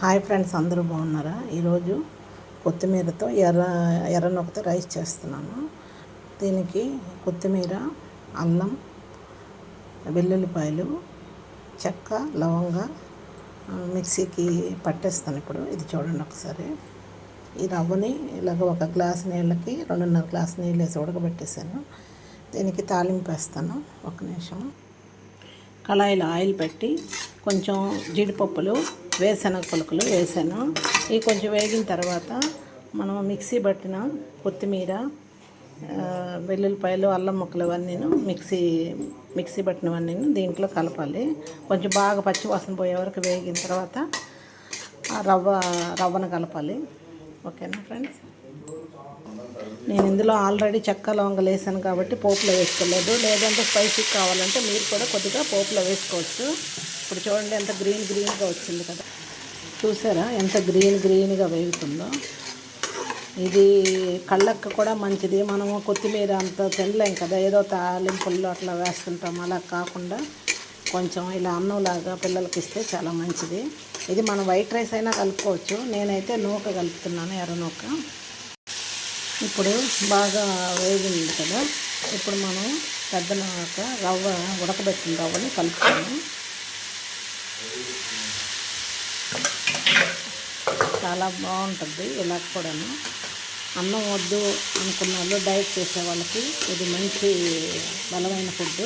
Hi friends, అందరూ బాగున్నారా? ఈరోజు కొత్తిమీరతో ఎర్రనొకతో రైస్ చేస్తున్నాను. దీనికి కొత్తిమీర, అల్లం, వెల్లుల్లిపాయలు, చెక్క, లవంగ మిక్సీకి పట్టేస్తాను. ఇప్పుడు ఇది చూడండి ఒకసారి. ఈ రవ్వని ఇలాగ ఒక గ్లాస్ నీళ్ళకి 2.5 గ్లాస్ నీళ్ళు వేసి ఉడకబెట్టేసాను. దీనికి తాలింపు వేస్తాను. ఒక నిమిషం. కళాయిలో ఆయిల్ పెట్టి కొంచెం జీడిపప్పులు, వేరుశనగ పలుకులు వేసాను. ఇవి కొంచెం వేగిన తర్వాత మనం మిక్సీ పట్టిన కొత్తిమీర, వెల్లుల్లిపాయలు, అల్లం ముక్కలు ఇవన్నీ మిక్సీ పట్టినవన్నీ దీంట్లో కలపాలి. కొంచెం బాగా పచ్చివాసన పోయే వరకు వేగిన తర్వాత రవ్వను కలపాలి. ఓకేనా ఫ్రెండ్స్? నేను ఇందులో ఆల్రెడీ చెక్క లవంగలు వేసాను కాబట్టి పోపులో వేసుకోలేదు. లేదంటే స్పైసీ కావాలంటే మీరు కూడా కొద్దిగా పోపులో వేసుకోవచ్చు. ఇప్పుడు చూడండి ఎంత గ్రీన్గా వచ్చింది కదా. చూసారా ఎంత గ్రీన్గా వేగుతుందో. ఇది కళ్ళకు కూడా మంచిది. మనము కొత్తిమీర అంత తినలేం కదా, ఏదో తాలింపుల్లో అట్లా వేస్తుంటాం. అలా కాకుండా కొంచెం ఇలా అన్నంలాగా పిల్లలకి ఇస్తే చాలా మంచిది. ఇది మనం వైట్ రైస్ అయినా కలుపుకోవచ్చు. నేనైతే నూక కలుపుతున్నాను, ఎర్ర నూక. ఇప్పుడు బాగా వేగింది కదా. ఇప్పుడు మనం రవ్వ ఉడకబెట్టిన రవ్వని కలుపుతాము. చాలా బాగుంటుంది ఇలా కూడాను. అన్నం వద్దు అనుకున్న వాళ్ళు, డైట్ చేసే వాళ్ళకి ఇది మంచి బలమైన ఫుడ్.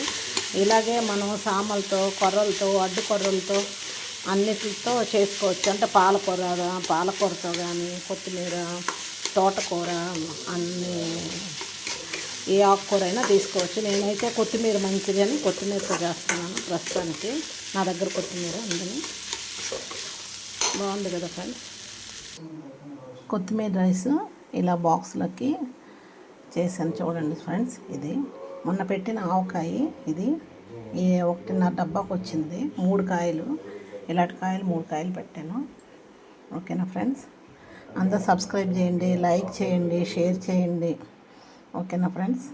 ఇలాగే మనం సామలతో, కొర్రలతో, అడ్డు కొర్రలతో అన్నిటితో చేసుకోవచ్చు. అంటే పాలకూరతో కానీ, కొత్తిమీర, తోటకూర, అన్నీ ఏ ఆకుకూర అయినా తీసుకోవచ్చు. నేనైతే కొత్తిమీర మంచిది అని కొత్తిమీరతో చేస్తున్నాను ప్రస్తుతానికి. నా దగ్గర కొత్తిమీర ఉందని. బాగుంది కదా ఫ్రెండ్స్. కొత్తిమీర రైస్ ఇలా బాక్స్లోకి చేశాను చూడండి ఫ్రెండ్స్. ఇది మొన్న పెట్టిన ఆవకాయ. ఇది 1.5 డబ్బాకు వచ్చింది. 3 కాయలు, ఇలాంటి కాయలు 3 కాయలు పెట్టాను. ఓకేనా ఫ్రెండ్స్? అందరూ సబ్స్క్రైబ్ చేయండి, లైక్ చేయండి, షేర్ చేయండి. ఓకేనా ఫ్రెండ్స్?